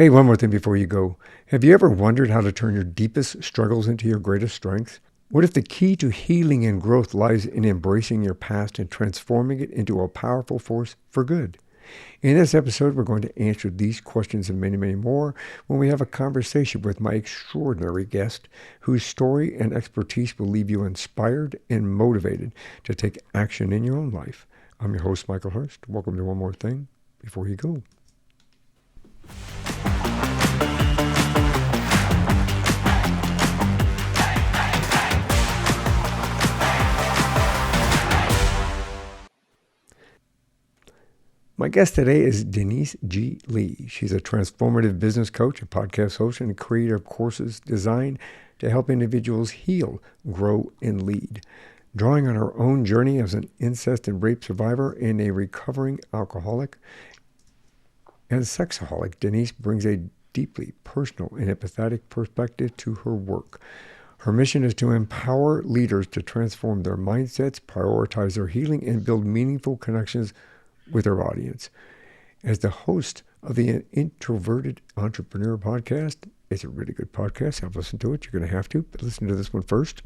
Hey, one more thing before you go. Have you ever wondered how to turn your deepest struggles into your greatest strengths? What if the key to healing and growth lies in embracing your past and transforming it into a powerful force for good? In this episode, we're going to answer these questions and many, many more when we have a conversation with my extraordinary guest, whose story and expertise will leave you inspired and motivated to take action in your own life. I'm your host, Michael Herst. Welcome to One More Thing Before You Go. My guest today is Denise G Lee. She's a transformative business coach, a podcast host, and a creator of courses designed to help individuals heal, grow, and lead. Drawing on her own journey as an incest and rape survivor and a recovering alcoholic and sexaholic, Denise brings a deeply personal and empathetic perspective to her work. Her mission is to empower leaders to transform their mindsets, prioritize their healing, and build meaningful connections with our audience. As the host of the Introverted Entrepreneur podcast, it's a really good podcast. I've listened to it. You're going to have to, but listen to this one first.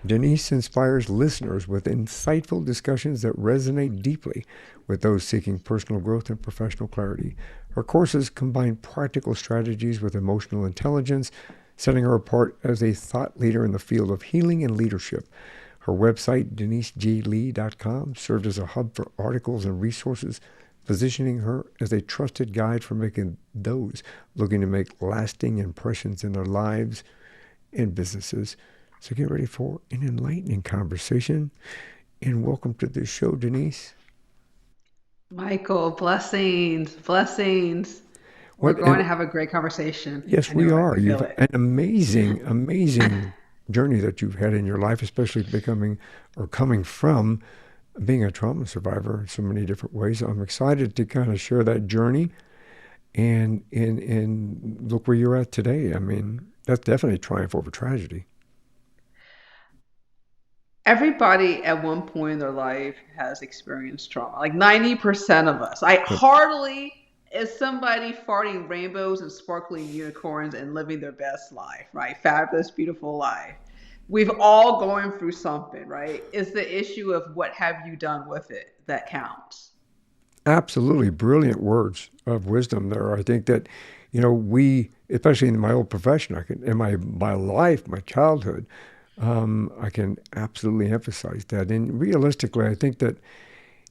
Denise inspires listeners with insightful discussions that resonate deeply with those seeking personal growth and professional clarity. Her courses combine practical strategies with emotional intelligence, setting her apart as a thought leader in the field of healing and leadership. Her website, deniseglee.com, served as a hub for articles and resources, positioning her as a trusted guide for making those looking to make lasting impressions in their lives and businesses. So get ready for an enlightening conversation, and welcome to the show, Denise. Michael, blessings, blessings. We're What going to and have a great conversation. yes, I we know it. are. I feel You've it. an amazing journey that you've had in your life, especially becoming or coming from being a trauma survivor in so many different ways. I'm excited to kind of share that journey and look where you're at today. I mean, that's definitely a triumph over tragedy. Everybody at one point in their life has experienced trauma. Like 90% of us. I Yep. heartily is somebody farting rainbows and sparkling unicorns and living their best life, right? Fabulous, beautiful life. We've all going through something, right? It's the issue of what have you done with it that counts. Absolutely brilliant words of wisdom there. I think that, we, especially in my old profession, in my life, my childhood, I can absolutely emphasize that. And realistically, I think that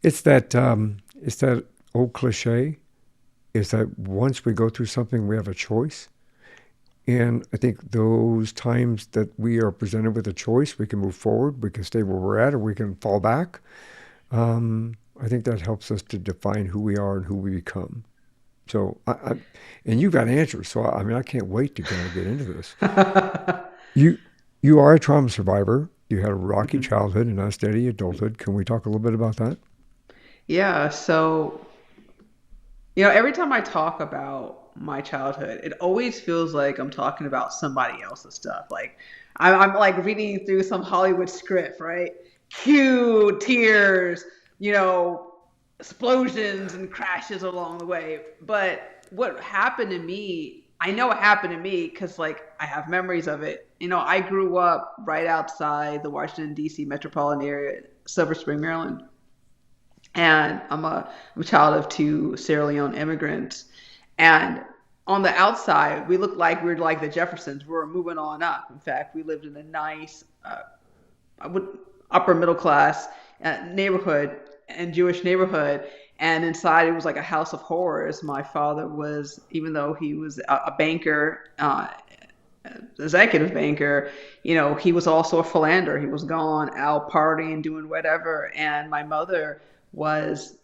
it's that old cliche is that once we go through something, we have a choice. And I think those times that we are presented with a choice, we can move forward, we can stay where we're at, or we can fall back. I think that helps us to define who we are and who we become. So, and you've got answers. So, I mean, I can't wait to kind of get into this. You, you are a trauma survivor. You had a rocky Mhm. childhood and unsteady adulthood. Can we talk a little bit about that? Yeah, so every time I talk about my childhood, it always feels like I'm talking about somebody else's stuff. Like I'm like reading through some Hollywood script, right? Cue tears, you know, explosions and crashes along the way. But what happened to me, I know it happened to me because like I have memories of it. I grew up right outside the Washington D.C. metropolitan area, Silver Spring, Maryland, and I'm a child of two Sierra Leone immigrants. And on the outside, we looked like we were like the Jeffersons. We were moving on up. In fact, we lived in a nice, I would upper middle class neighborhood and Jewish neighborhood. And inside, it was like a house of horrors. My father was, even though he was a banker, executive banker, he was also a philanderer. He was gone out partying, doing whatever. And my mother was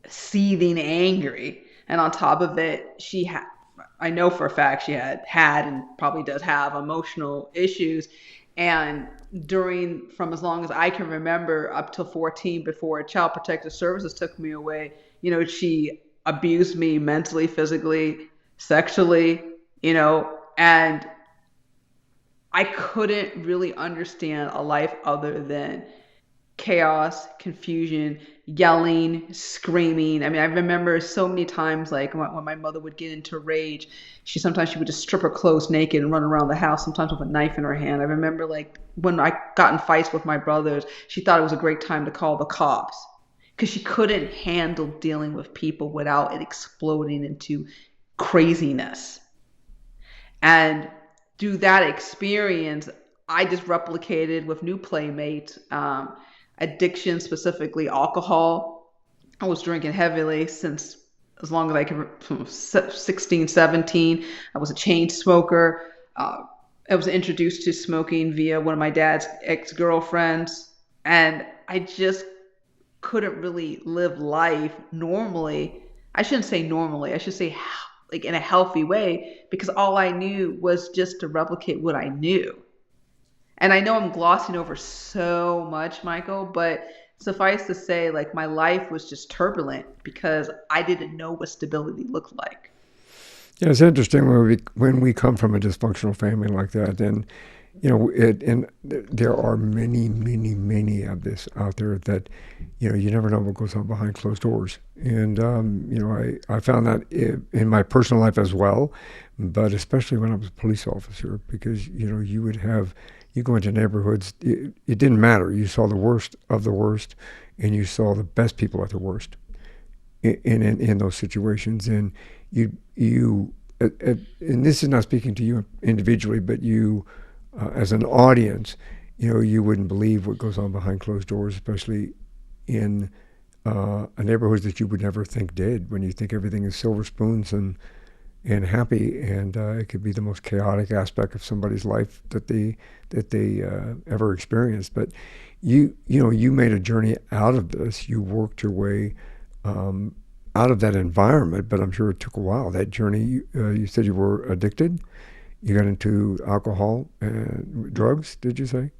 seething angry. And on top of it, I know for a fact she had and probably does have emotional issues. And from as long as I can remember up till 14, before Child Protective Services took me away, she abused me mentally, physically, sexually, and I couldn't really understand a life other than chaos, confusion, yelling, screaming. I mean, I remember so many times, like when my mother would get into rage, she would just strip her clothes naked and run around the house, sometimes with a knife in her hand. I remember like when I got in fights with my brothers, she thought it was a great time to call the cops because she couldn't handle dealing with people without it exploding into craziness. And through that experience, I just replicated with new playmates, addiction, specifically alcohol. I was drinking heavily since as long as I can, from 16, 17. I was a chain smoker. I was introduced to smoking via one of my dad's ex girlfriends. And I just couldn't really live life normally. I shouldn't say normally, I should say like in a healthy way because all I knew was just to replicate what I knew. And I know I'm glossing over so much, Michael, but suffice to say, like my life was just turbulent because I didn't know what stability looked like. Yeah, it's interesting when we come from a dysfunctional family like that, and and there are many, many, many of this out there that, you never know what goes on behind closed doors. And I found that in my personal life as well, but especially when I was a police officer, because you go into neighborhoods, it didn't matter. You saw the worst of the worst, and you saw the best people at the worst in those situations, and you and this is not speaking to you individually, but you as an audience, you wouldn't believe what goes on behind closed doors, especially in neighborhoods that you would never think did. When you think everything is silver spoons and happy, and it could be the most chaotic aspect of somebody's life that they ever experienced. But you made a journey out of this. You worked your way um, out of that environment, but I'm sure it took a while. That journey, you said you were addicted. You got into alcohol and drugs, did you say?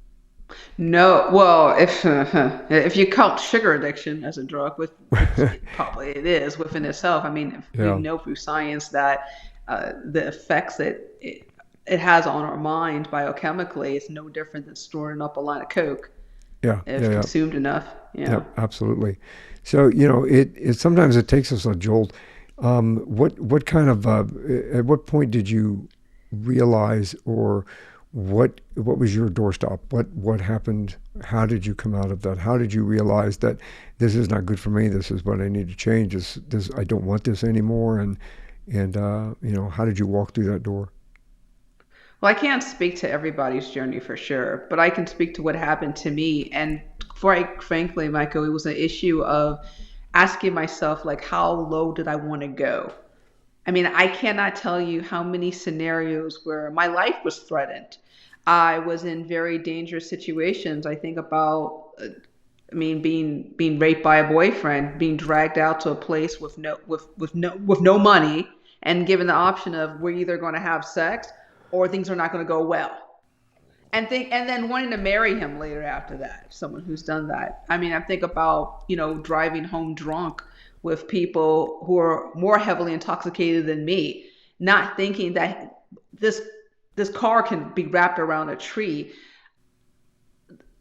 No, well, if if you count sugar addiction as a drug, which probably it is within itself. I mean, we Yeah, know through science that the effects that it has on our mind biochemically is no different than storing up a line of coke yeah, yeah, if yeah, consumed enough. yeah, Yeah. absolutely. So it sometimes it takes us a jolt. What kind of at what point did you realize, or what was your doorstop? What happened? How did you come out of that? How did you realize that this is not good for me? This is what I need to change. This I don't want this anymore. And how did you walk through that door? Well, I can't speak to everybody's journey for sure, but I can speak to what happened to me. And quite frankly, Michael, it was an issue of asking myself, like, how low did I want to go? I mean, I cannot tell you how many scenarios where my life was threatened. I was in very dangerous situations. I think about, I mean, being raped by a boyfriend, being dragged out to a place with no money, and given the option of we're either going to have sex or things are not going to go well, and then wanting to marry him later after that. Someone who's done that. I mean, I think about driving home drunk with people who are more heavily intoxicated than me, not thinking that this this car can be wrapped around a tree,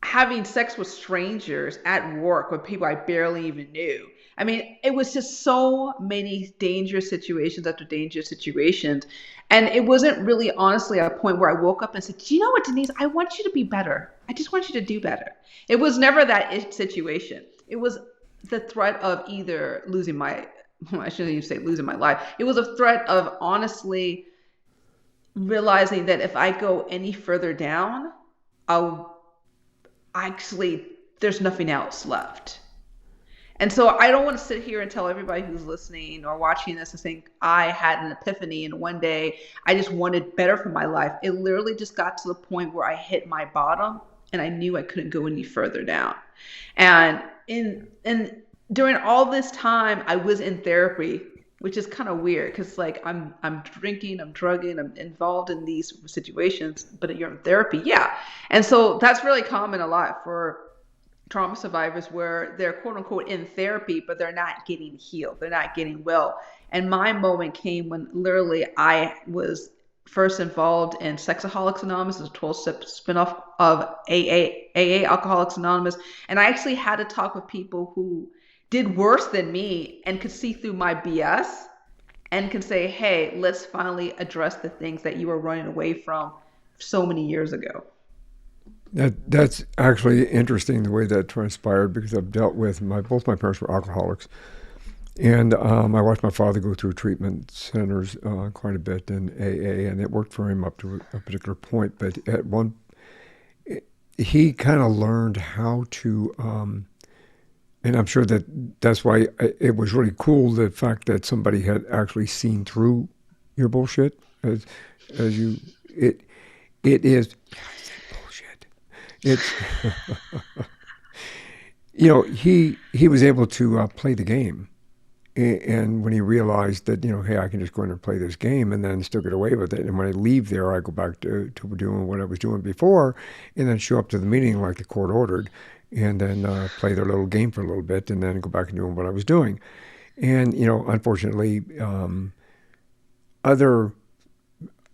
having sex with strangers at work with people I barely even knew. I mean, it was just so many dangerous situations after dangerous situations. And it wasn't really honestly a point where I woke up and said, "Do you know what, Denise? I want you to be better. I just want you to do better." It was never that situation. It was the threat of either losing my, I shouldn't even say losing my life. It was a threat of honestly realizing that if I go any further down, I'll actually there's nothing else left. And so I don't want to sit here and tell everybody who's listening or watching this and think I had an epiphany and one day I just wanted better for my life. It literally just got to the point where I hit my bottom and I knew I couldn't go any further down. And in during all this time I was in therapy, which is kind of weird because like I'm drinking, I'm drugging, I'm involved in these situations, but you're in therapy, yeah. And so that's really common a lot for trauma survivors where they're quote unquote in therapy, but they're not getting healed. They're not getting well. And my moment came when literally I was first involved in Sexaholics Anonymous, a 12-step spinoff of AA, Alcoholics Anonymous. And I actually had to talk with people who did worse than me and could see through my BS and can say, hey, let's finally address the things that you were running away from so many years ago. That's actually interesting the way that transpired because I've dealt with both my parents were alcoholics, and I watched my father go through treatment centers quite a bit in AA, and it worked for him up to a particular point. But at one, he kind of learned how to, and I'm sure that's why it was really cool the fact that somebody had actually seen through your bullshit, as you it it is. Bullshit. It's he was able to play the game, and when he realized that hey, I can just go in and play this game and then still get away with it, and when I leave there, I go back to doing what I was doing before, and then show up to the meeting like the court ordered, and then play their little game for a little bit, and then go back and doing what I was doing, and unfortunately, other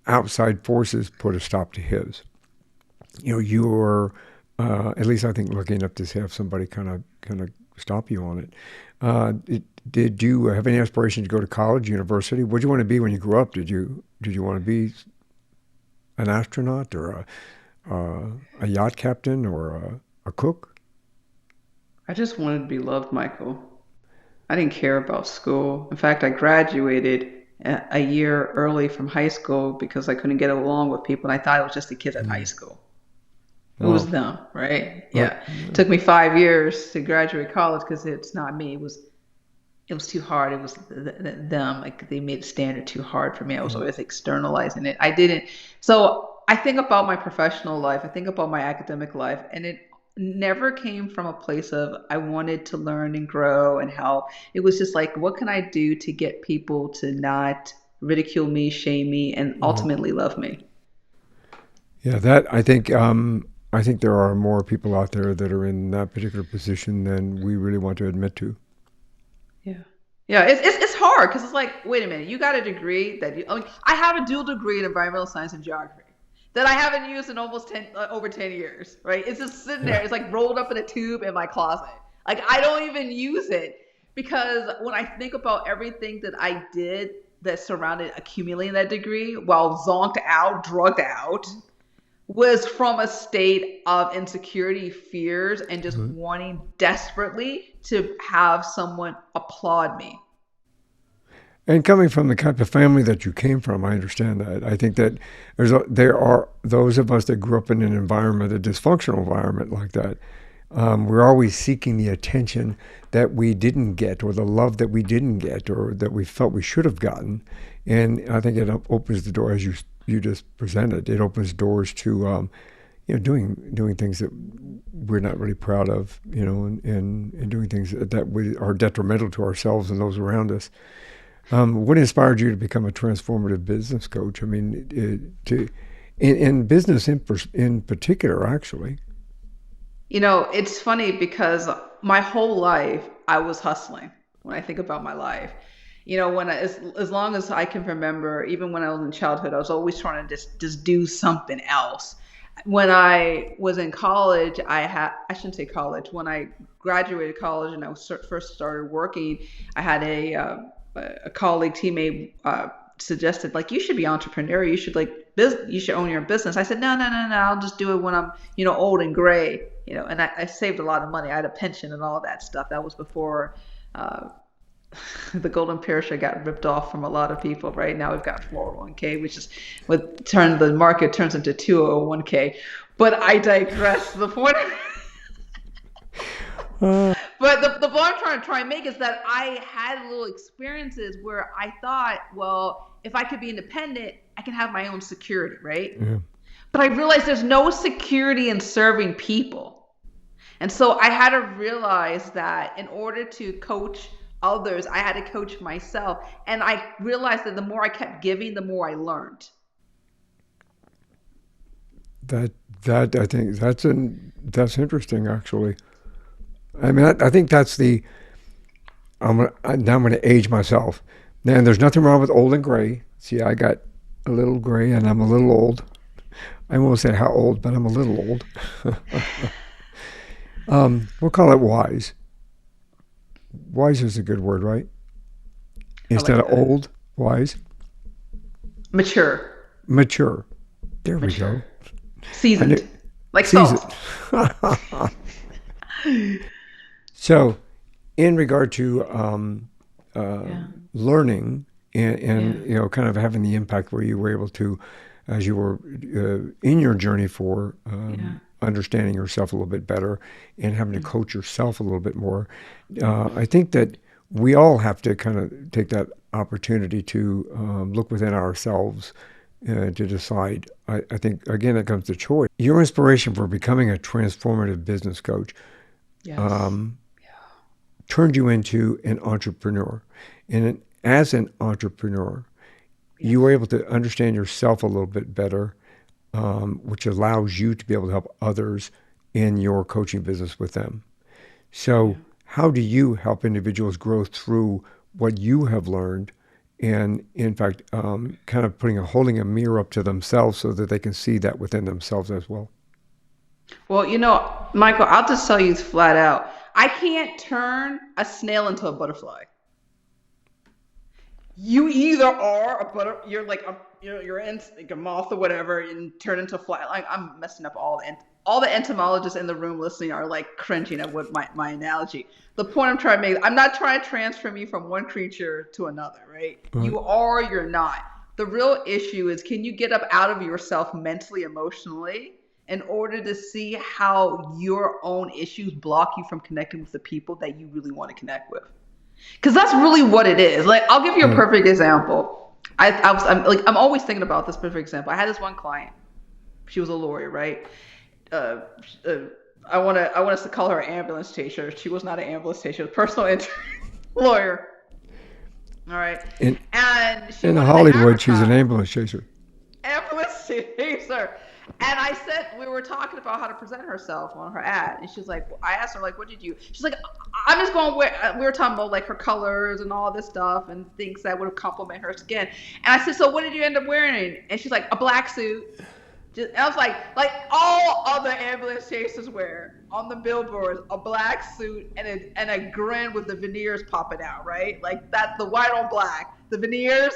outside forces put a stop to his. You're at least I think lucky enough to have somebody kind of stop you on it. Did you have any aspiration to go to college, university? What did you want to be when you grew up? Did you want to be an astronaut or a yacht captain or a cook? I just wanted to be loved, Michael. I didn't care about school. In fact, I graduated a year early from high school because I couldn't get along with people, and I thought it was just the kids at high Mm. school. It was Wow. them, right? Uh, Yeah. It took me 5 years to graduate college because it's not me. It was too hard. It was them. Like they made the standard too hard for me. I was mm, always externalizing it. I didn't. So I think about my professional life. I think about my academic life, and it never came from a place of I wanted to learn and grow and help. It was just like, what can I do to get people to not ridicule me, shame me, and right. ultimately love me? Yeah, that I think there are more people out there that are in that particular position than we really want to admit to. Yeah. Yeah, it's hard because it's like, wait a minute, you got a degree that I have a dual degree in environmental science and geography that I haven't used in almost 10 over 10 years, right? It's just sitting there. Yeah. It's like rolled up in a tube in my closet. Like I don't even use it because when I think about everything that I did that surrounded accumulating that degree while zonked out, drugged out, was from a state of insecurity, fears, and just Mhm. wanting desperately to have someone applaud me. And coming from the type of family that you came from, I understand that. I think that there are those of us that grew up in an environment, a dysfunctional environment like that. We're always seeking the attention that we didn't get, or the love that we didn't get, or that we felt we should have gotten. And I think it opens the door, as you just presented. It opens doors to doing things that we're not really proud of, and doing things that are detrimental to ourselves and those around us. What inspired you to become a transformative business coach? I mean, in business in particular, actually. It's funny because my whole life I was hustling. When I think about my life, as long as I can remember, even when I was in childhood, I was always trying to just do something else. When I was in college, I shouldn't say college. When I graduated college and I was first started working, I had a colleague teammate suggested like you should be entrepreneur. You should you should own your business. I said no. I'll just do it when I'm old and gray. And I saved a lot of money. I had a pension and all of that stuff. That was before uh, the golden parachute got ripped off from a lot of people. Right now we've got 401k, which is what turn the market turns into 201k. But I digress. The point. Uh, But the point I'm trying to make is that I had little experiences where I thought, well, if I could be independent, I can have my own security, right? yeah. But I realized there's no security in serving people. And so I had to realize that in order to coach others, I had to coach myself. And I realized that the more I kept giving, the more I learned. That that I think that's interesting, actually. I mean, I think that's the. Now I'm gonna age myself. Man, there's nothing wrong with old and gray. See, I got a little gray, and I'm a little old. I won't say how old, but I'm a little old. We'll call it wise. Wise is a good word, right? I Instead like of that. old, wise, Mature. mature. There we Mature. go. I knew Seasoned. Like season. salt. So, in regard to uh, Yeah. learning Yeah. and kind of having the impact where you were able to, as you were in your journey for Yeah. understanding yourself a little bit better and having to Mm. coach yourself a little bit more, Yeah. I think that we all have to kind of take that opportunity to look within ourselves to decide. I think, again, it comes to choice. Your inspiration for becoming a transformative business coach Yes. turned you into an entrepreneur. And as an entrepreneur, you were Yes. able to understand yourself a little bit better, which allows you to be able to help others in your coaching business with them. So, Yeah. how do you help individuals grow through what you have learned? And in fact, kind of holding a mirror up to themselves so that they can see that within themselves as well. Well, Michael, I'll just tell you flat out. I can't turn a snail into a butterfly. You either are a you're like you're in like a moth or whatever, and turn into a fly. Like I'm messing up all the entomologists in the room listening are like cringing at what my analogy. The point I'm trying to make, I'm not trying to transform you from one creature to another, right? Right. You are, you're not. The real issue is, can you get up out of yourself mentally, emotionally, in order to see how your own issues block you from connecting with the people that you really want to connect with? Because that's really what it is. Like, I'll give you a Right. perfect example. I'm always thinking about this perfect example. I had this one client. She was a lawyer, right? Uh, uh, I want us to call her an ambulance chaser. She was not an ambulance chaser. She was a personal injury lawyer. All right, In and she in wanted to Hollywood, she's an advertise ambulance chaser. ambulance chaser. And I said, we were talking about how to present herself on her ad, and she's like, I asked her, like, what did you? She's like, I'm just going to wear. We were talking about like her colors and all this stuff and things that would complement her skin. And I said, so what did you end up wearing? And she's like, a black suit. And I was like all other ambulance chasers wear on the billboards, a black suit and a grin with the veneers popping out, right? Like that, the white on black, the veneers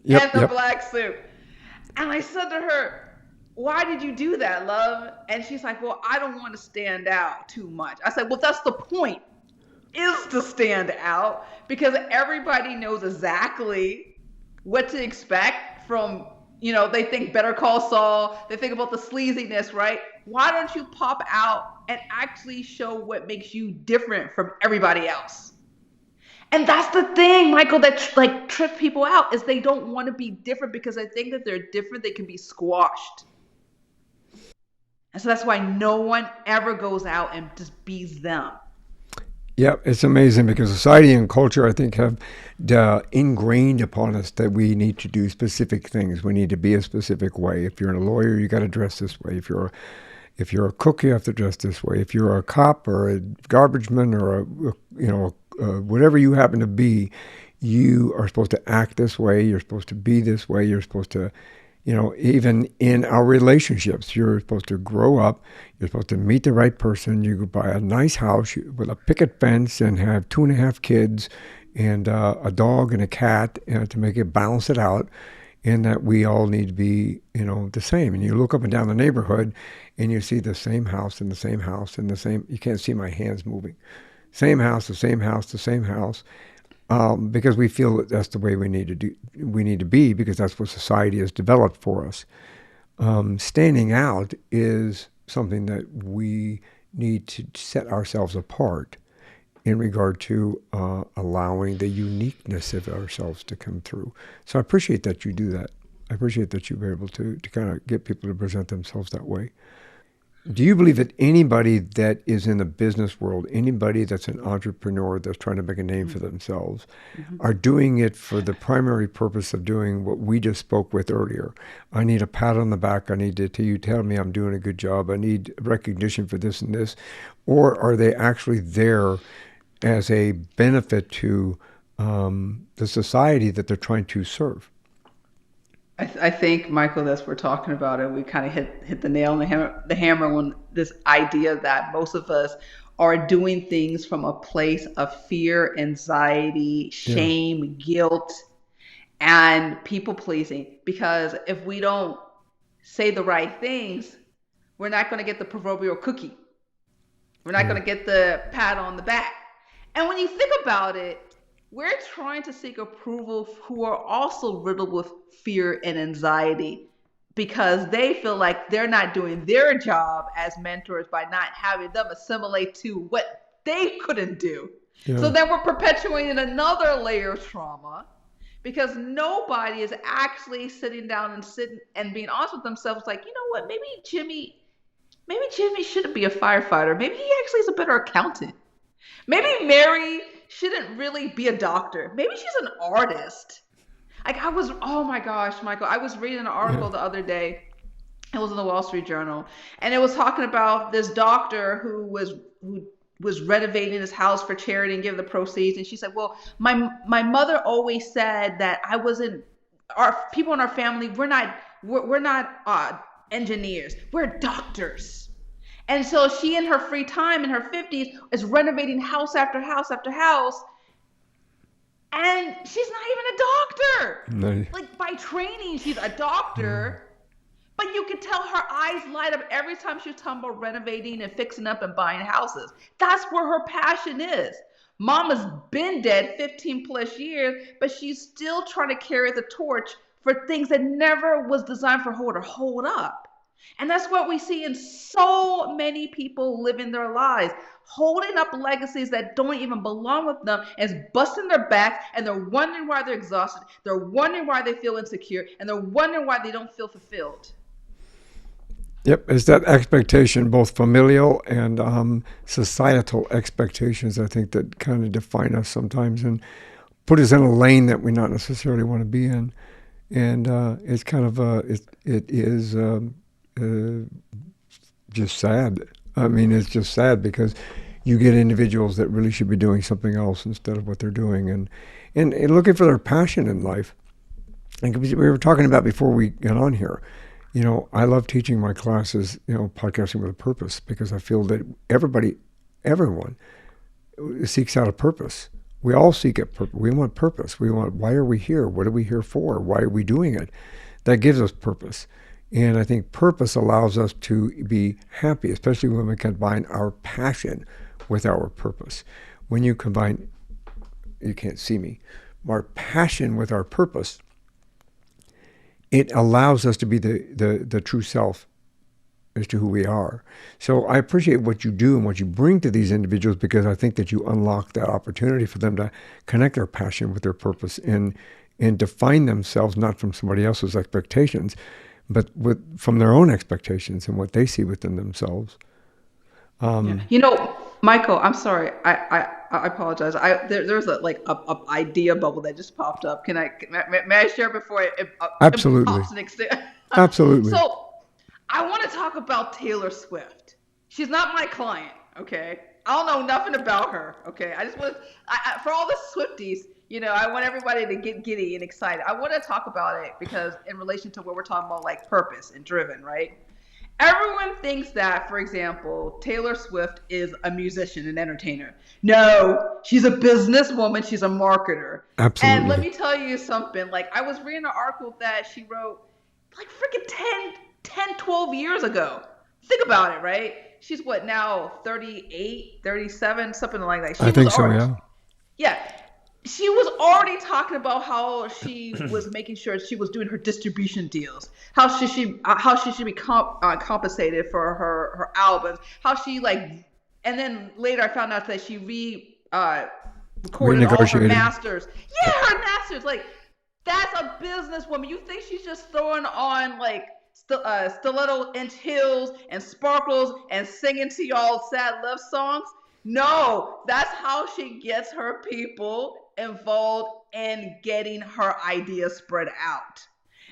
and Yep, the yep. black suit. And I said to her, why did you do that, love? And she's like, well, I don't want to stand out too much. I said, well, that's the point, is to stand out, because everybody knows exactly what to expect from, they think Better Call Saul, they think about the sleaziness, right? Why don't you pop out and actually show what makes you different from everybody else? And that's the thing, Michael, that like trips people out, is they don't want to be different because they think that they're different, they can be squashed. And so that's why no one ever goes out and just bees them. Yep, it's amazing because society and culture, I think, have ingrained upon us that we need to do specific things. We need to be a specific way. If you're a lawyer, you got to dress this way. If you're a cook, you have to dress this way. If you're a cop or a garbage man or whatever you happen to be, you are supposed to act this way. You're supposed to be this way. You're supposed to, even in our relationships, you're supposed to grow up. You're supposed to meet the right person. You go buy a nice house with a picket fence and have 2.5 kids and a dog and a cat to make it balance it out. And that we all need to be, the same. And you look up and down the neighborhood and you see the same house and the same house and the same, you can't see my hands moving. Same house, the same house, the same house, because we feel that that's the way we need to be, because that's what society has developed for us. Standing out is something that we need to set ourselves apart in regard to allowing the uniqueness of ourselves to come through. So I appreciate that you do that. I appreciate that you're able to kind of get people to present themselves that way. Do you believe that anybody that is in the business world, anybody that's an entrepreneur that's trying to make a name Mm-hmm. for themselves, Mm-hmm. are doing it for the primary purpose of doing what we just spoke with earlier? I need a pat on the back. I need you tell me I'm doing a good job. I need recognition for this and this. Or are they actually there as a benefit to the society that they're trying to serve? I think, Michael, that's we're talking about it. We kind of hit the nail on the hammer when this idea that most of us are doing things from a place of fear, anxiety, Yeah. shame, guilt, and people pleasing. Because if we don't say the right things, we're not going to get the proverbial cookie. We're not Yeah. going to get the pat on the back. And when you think about it, we're trying to seek approval who are also riddled with fear and anxiety because they feel like they're not doing their job as mentors by not having them assimilate to what they couldn't do. So Yeah. then we're perpetuating another layer of trauma because nobody is actually sitting down and being honest with themselves like, you know what, maybe Jimmy shouldn't be a firefighter. Maybe he actually is a better accountant. Maybe Mary shouldn't really be a doctor. Maybe she's an artist. Like oh my gosh, Michael, I was reading an Yeah. article the other day. It was in the Wall Street Journal, and it was talking about this doctor who was renovating his house for charity and giving the proceeds. And she said, "Well, my mother always said that I wasn't. Our people in our family, we're not engineers. We're doctors." And so she, in her free time, in her 50s, is renovating house after house after house. And she's not even a doctor. No. Like, by training, she's a doctor. But you could tell her eyes light up every time she's talking about renovating and fixing up and buying houses. That's where her passion is. Mama's been dead 15 plus years, but she's still trying to carry the torch for things that never was designed for her to hold up. And that's what we see in so many people living their lives, holding up legacies that don't even belong with them, and it's busting their backs, and they're wondering why they're exhausted. They're wondering why they feel insecure, and they're wondering why they don't feel fulfilled. Yep, it's that expectation, both familial and societal expectations, I think, that kind of define us sometimes and put us in a lane that we not necessarily want to be in. And it's kind of it is just sad. I mean, it's just sad because you get individuals that really should be doing something else instead of what they're doing, and looking for their passion in life. And we were talking about before we got on here. You know, I love teaching my classes, podcasting with a purpose, because I feel that everyone seeks out a purpose. We all seek a purpose. We want purpose. We want, why are we here? What are we here for? Why are we doing it? That gives us purpose. And I think purpose allows us to be happy, especially when we combine our passion with our purpose. When you combine, you can't see me, our passion with our purpose, it allows us to be the true self as to who we are. So I appreciate what you do and what you bring to these individuals, because I think that you unlock that opportunity for them to connect their passion with their purpose and define themselves not from somebody else's expectations, but from their own expectations and what they see within themselves. Yeah. Um, Michael, I'm sorry. I apologize. There's a idea bubble that just popped up. May I share before it Absolutely. pops and extend? Absolutely. So I want to talk about Taylor Swift. She's not my client, okay? I don't know nothing about her, okay? I just want for all the Swifties, I want everybody to get giddy and excited. I want to talk about it because in relation to what we're talking about, like purpose and driven, right? Everyone thinks that, for example, Taylor Swift is a musician and entertainer. No, she's a businesswoman. She's a marketer. And let Absolutely. me tell you something. Like, I was reading an article that she wrote like freaking 12 years ago. Think about it, right? She's what now, 38, 37, something like that. I She was think so, already, yeah. yeah, she was already talking about how she was making sure she was doing her distribution deals, how she should be compensated for her albums, how she and then later I found out that she recorded all her Renegotiated. masters. Yeah, her masters. Like, that's a businesswoman. You think she's just throwing on like stiletto inch heels and sparkles and singing to y'all sad love songs? No, that's how she gets her people involved in getting her ideas spread out.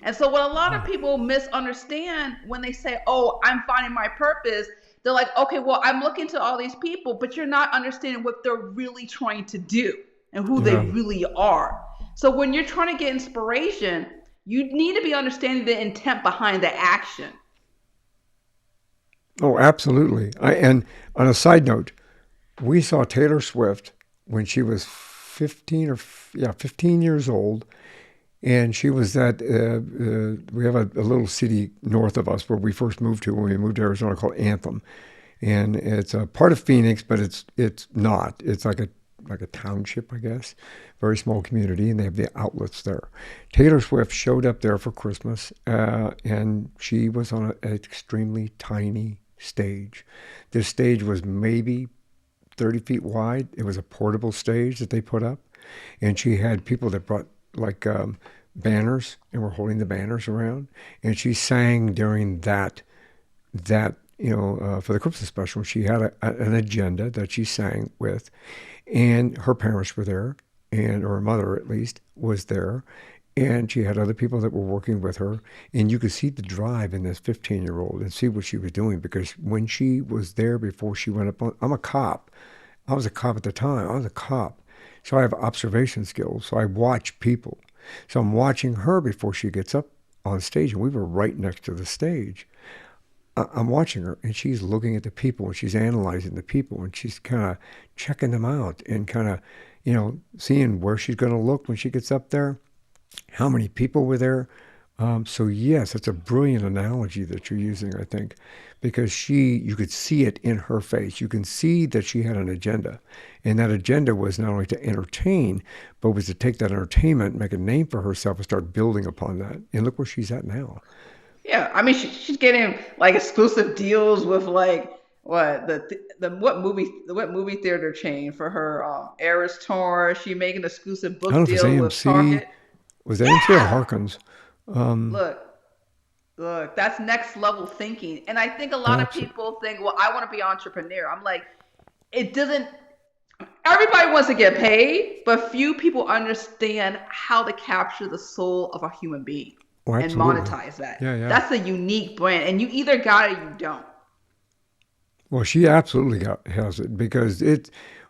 And so, what a lot of people misunderstand when they say, "Oh, I'm finding my purpose," they're like, "Okay, well, I'm looking to all these people, but you're not understanding what they're really trying to do and who they Yeah. really are." So, when you're trying to get inspiration, You need to be understanding the intent behind the action. Oh, absolutely. And on a side note, we saw Taylor Swift when she was 15 or yeah, 15 years old, and she was at we have a little city north of us where we first moved to when we moved to Arizona called Anthem, and it's a part of Phoenix, but it's not. It's like a township, I guess, very small community, and they have the outlets there. Taylor Swift showed up there for Christmas, and she was on an extremely tiny stage. This stage was maybe 30 feet wide. It was a portable stage that they put up, and she had people that brought like banners and were holding the banners around, and she sang during that for the Christmas special. She had an agenda that she sang with, and her parents were there, and or her mother at least was there, and she had other people that were working with her, and you could see the drive in this 15-year-old and see what she was doing because when she was there before she went up on, I'm a cop. I was a cop at the time. I was a cop. So I have observation skills. So I watch people. So I'm watching her before she gets up on stage, and we were right next to the stage. I'm watching her, and she's looking at the people, and she's analyzing the people, and she's kind of checking them out, and kind of, seeing where she's going to look when she gets up there, how many people were there. So yes, it's a brilliant analogy that you're using, I think, because you could see it in her face. You can see that she had an agenda, and that agenda was not only to entertain, but was to take that entertainment, make a name for herself, and start building upon that. And look where she's at now. Yeah, I mean, she's getting like exclusive deals with like what movie theater chain for her Eras tour. She making an exclusive I don't know book if it's deal with AMC. Target. Was that AMC or Yeah, Harkins? Um, look, look, that's next level thinking. And I think a lot of absolutely. people think, well, I want to be an entrepreneur. I'm like, it doesn't. Everybody wants to get paid, but few people understand how to capture the soul of a human being Oh, and absolutely. monetize that. Yeah, yeah. That's a unique brand, and you either got it or you don't. Well, she absolutely has it because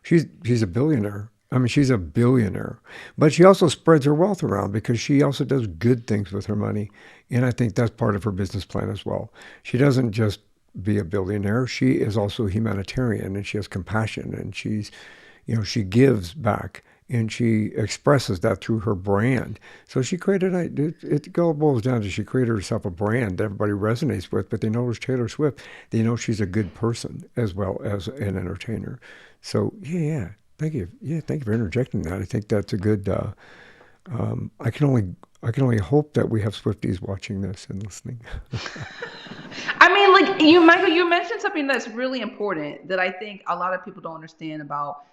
she's a billionaire. I mean, she's a billionaire, but she also spreads her wealth around because she also does good things with her money, and I think that's part of her business plan as well. She doesn't just be a billionaire; she is also a humanitarian, and she has compassion, and she gives back, and she expresses that through her brand. So she created it all boils down to she created herself a brand that everybody resonates with, but they know it's Taylor Swift. They know she's a good person as well as an entertainer. So yeah. Thank you. Yeah, thank you for interjecting that. I think that's a good. I can only hope that we have Swifties watching this and listening. I mean, like you, Michael, you mentioned something that's really important that I think a lot of people don't understand about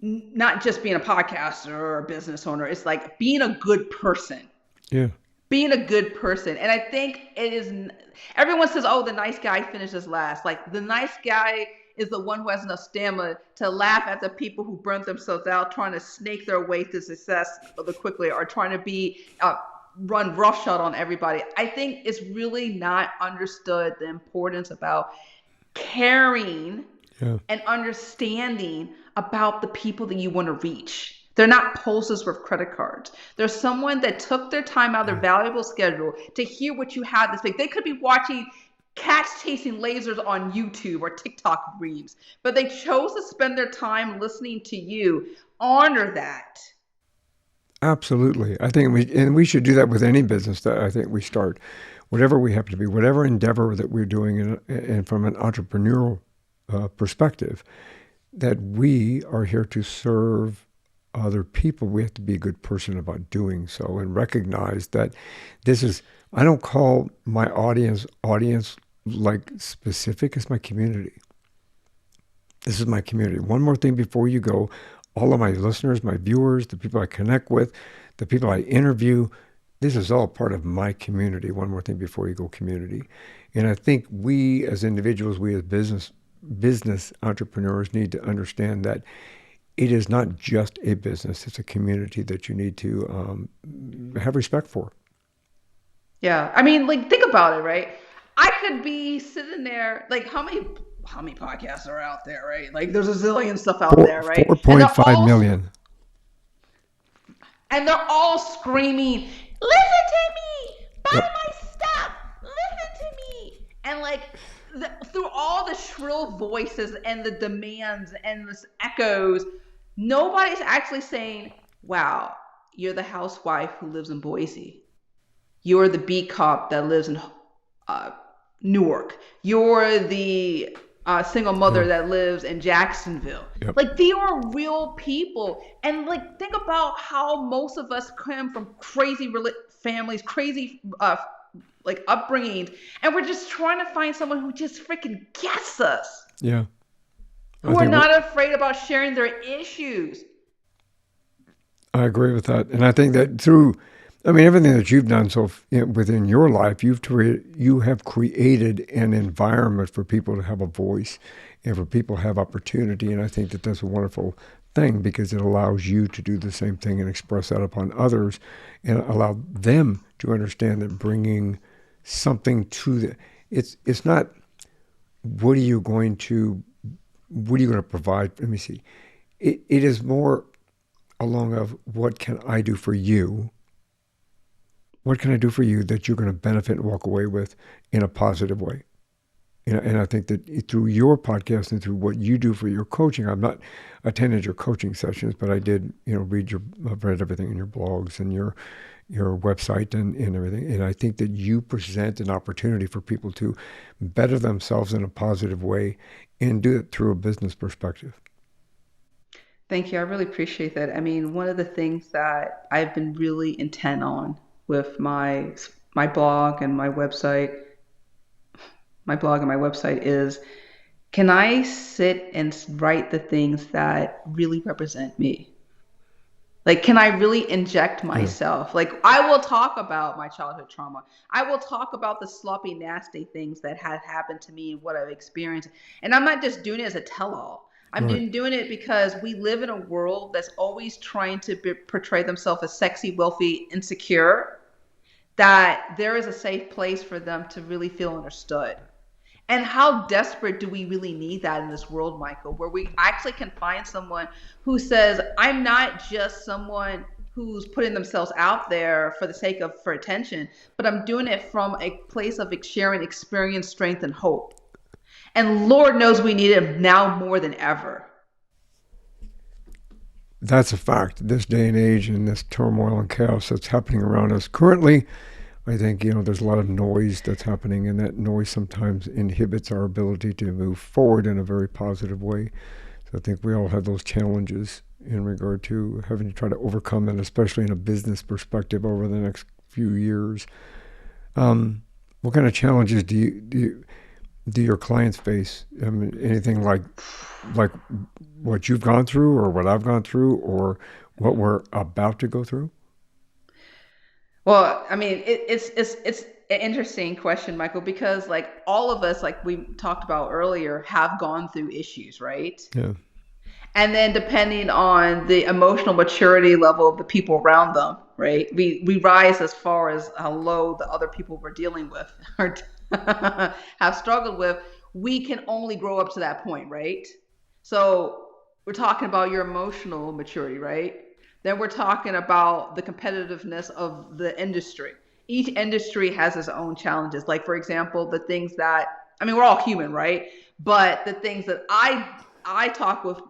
not just being a podcaster or a business owner. It's like being a good person. Yeah, Being a good person. And I think it is, everyone says, oh, the nice guy finishes last. Like the nice guy is the one who has enough stamina to laugh at the people who burnt themselves out trying to snake their way to success the quickly or trying to be run roughshod on everybody. I think it's really not understood the importance about caring yeah. and understanding about the people that you want to reach. They're not posters with credit cards. There's someone that took their time out of their valuable schedule to hear what you have to speak. They could be watching cats chasing lasers on YouTube or TikTok reels, but they chose to spend their time listening to you. Honor that. Absolutely. I think we should do that with any business that I think we start, whatever we happen to be, whatever endeavor that we're doing, and from an entrepreneurial perspective, that we are here to serve other people. We have to be a good person about doing so and recognize that this is. I don't call my audience like specific as my community. This is my community. One more thing before you go. All of my listeners, my viewers, the people I connect with, the people I interview, this is all part of my community. One more thing before you go, community. And I think we as individuals, we as business entrepreneurs need to understand that it is not just a business, it's a community that you need to have respect for. Yeah. I mean, like think about it, right? I could be sitting there, like how many podcasts are out there, right? Like there's a zillion stuff out Four, there, right? four point five million. And they're all screaming listen to me, buy Yep. my stuff, listen to me. And like through all the shrill voices and the demands and the echoes, nobody's actually saying, wow, you're the housewife who lives in Boise. You're the beat cop that lives in uh, Newark. You're the single mother Yeah. that lives in Jacksonville. Yep. Like they are real people, and like think about how most of us come from crazy families, crazy like upbringings, and we're just trying to find someone who just freaking gets us, Yeah. I who are think not afraid about sharing their issues. I agree with that, and I think that through, I mean, everything that you've done within your life, you have created an environment for people to have a voice, and for people to have opportunity, and I think that that's a wonderful thing because it allows you to do the same thing and express that upon others, and allow them to understand that bringing something to the, it's not what are you going to what are you going to provide. Let me see. It is more along of what can I do for you? What can I do for you that you're going to benefit and walk away with in a positive way? And I think that through your podcast and through what you do for your coaching, I've not attended your coaching sessions, but I did, I've read everything in your blogs and your website and everything. And I think that you present an opportunity for people to better themselves in a positive way and do it through a business perspective. Thank you. I really appreciate that. I mean, one of the things that I've been really intent on with my blog and my website is, can I sit and write the things that really represent me? Like, can I really inject Yeah. myself? Like, I will talk about my childhood trauma. I will talk about the sloppy, nasty things that had happened to me and what I've experienced. And I'm not just doing it as a tell all. I'm Right. doing it because we live in a world that's always trying to portray themselves as sexy, wealthy, insecure, that there is a safe place for them to really feel understood. And how desperate do we really need that in this world, Michael, where we actually can find someone who says, I'm not just someone who's putting themselves out there for the sake of for attention, but I'm doing it from a place of sharing experience, strength, and hope. And Lord knows we need it now more than ever. That's a fact. This day and age and this turmoil and chaos that's happening around us currently, I think, there's a lot of noise that's happening, and that noise sometimes inhibits our ability to move forward in a very positive way. So I think we all have those challenges in regard to having to try to overcome that, especially in a business perspective over the next few years. What kind of challenges do your clients face? I mean, anything like what you've gone through, or what I've gone through, or what we're about to go through? Well, I mean, it's an interesting question, Michael, because like all of us, like we talked about earlier, have gone through issues, right? Yeah. And then depending on the emotional maturity level of the people around them, right, we rise as far as how low the other people we're dealing with or have struggled with. We can only grow up to that point, right? So we're talking about your emotional maturity, right? Then we're talking about the competitiveness of the industry. Each industry has its own challenges. Like for example, the things that, I mean, we're all human, right? But the things that I talk with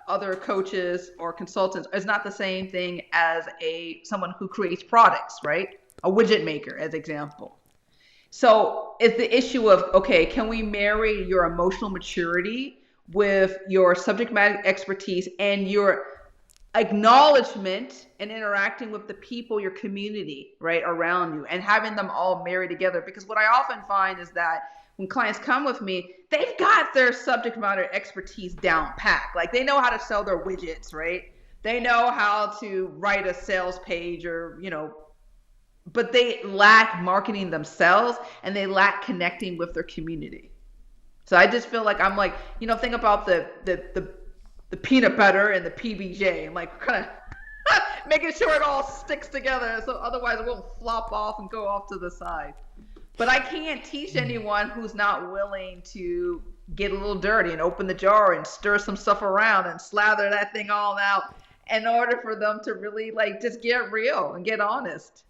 other coaches or consultants is not the same thing as a someone who creates products, right? A widget maker, as example. So it's the issue of, okay, can we marry your emotional maturity with your subject matter expertise and your acknowledgement and interacting with the people, your community, right, around you, and having them all marry together? Because what I often find is that when clients come with me, they've got their subject matter expertise down pat. Like they know how to sell their widgets, right? They know how to write a sales page or, but they lack marketing themselves and they lack connecting with their community. So I just feel like I'm like, think about the peanut butter and the PBJ and like kind of making sure it all sticks together. So otherwise it won't flop off and go off to the side. But I can't teach anyone who's not willing to get a little dirty and open the jar and stir some stuff around and slather that thing all out in order for them to really like just get real and get honest.